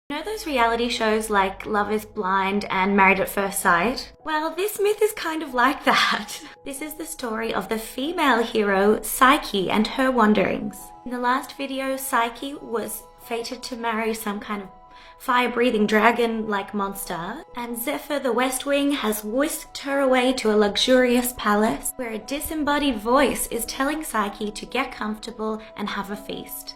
You know those reality shows like Love is Blind and Married at First Sight? Well, this myth is kind of like that. This is the story of the female hero, Psyche, and her wanderings. In the last video, Psyche was fated to marry some kind of fire-breathing dragon-like monster, and Zephyr the West Wing has whisked her away to a luxurious palace where a disembodied voice is telling Psyche to get comfortable and have a feast.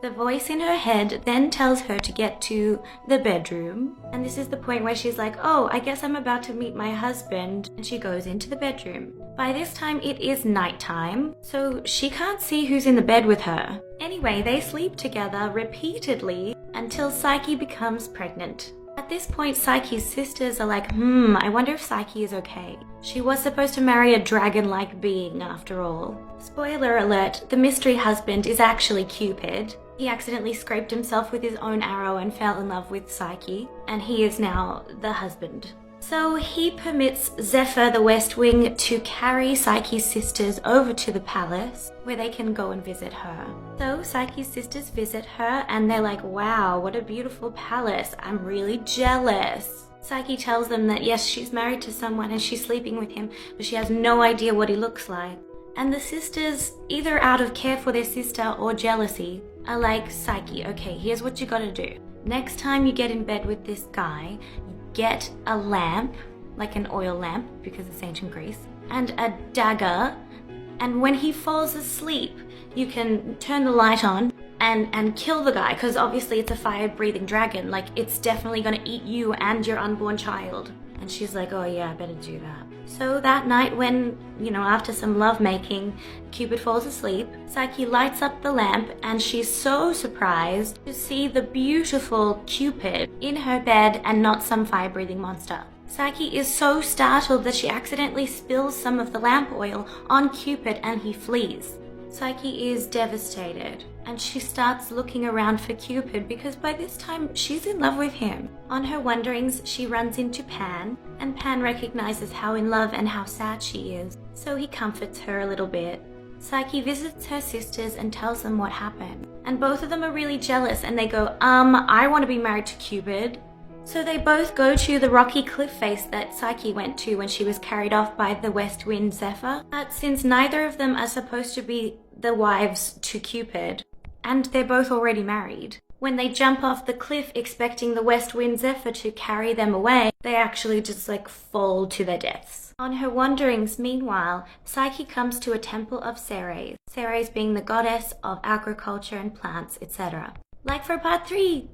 The voice in her head then tells her to get to the bedroom, and this is the point where she's like, oh, I guess I'm about to meet my husband, and she goes into the bedroom. By this time it is nighttime, so she can't see who's in the bed with her. Anyway, they sleep together repeatedly until Psyche becomes pregnant. At this point, Psyche's sisters are like, I wonder if Psyche is okay. She was supposed to marry a dragon-like being after all. Spoiler alert, the mystery husband is actually Cupid. He accidentally scraped himself with his own arrow and fell in love with Psyche, and he is now the husband. So he permits Zephyr the West Wing to carry Psyche's sisters over to the palace where they can go and visit her. So Psyche's sisters visit her and they're like, wow, what a beautiful palace. I'm really jealous. Psyche tells them that yes, she's married to someone and she's sleeping with him, but she has no idea what he looks like. And the sisters, either out of care for their sister or jealousy, are like, Psyche, okay, here's what you gotta do. Next time you get in bed with this guy, get a lamp, like an oil lamp because it's ancient Greece, and a dagger, and when he falls asleep you can turn the light on and kill the guy, because obviously it's a fire-breathing dragon, like it's definitely gonna eat you and your unborn child. And she's like, oh yeah, I better do that. So that night when, after some lovemaking, Cupid falls asleep, Psyche lights up the lamp and she's so surprised to see the beautiful Cupid in her bed and not some fire-breathing monster. Psyche is so startled that she accidentally spills some of the lamp oil on Cupid and he flees. Psyche is devastated and she starts looking around for Cupid because by this time she's in love with him. On her wanderings, she runs into Pan, and Pan recognizes how in love and how sad she is, so he comforts her a little bit. Psyche visits her sisters and tells them what happened, and both of them are really jealous and they go, I want to be married to Cupid. So they both go to the rocky cliff face that Psyche went to when she was carried off by the west wind Zephyr. But since neither of them are supposed to be the wives to Cupid, and they're both already married, when they jump off the cliff expecting the west wind Zephyr to carry them away, they actually just fall to their deaths. On her wanderings, meanwhile, Psyche comes to a temple of Ceres, Ceres being the goddess of agriculture and plants, etc. Like for part 3!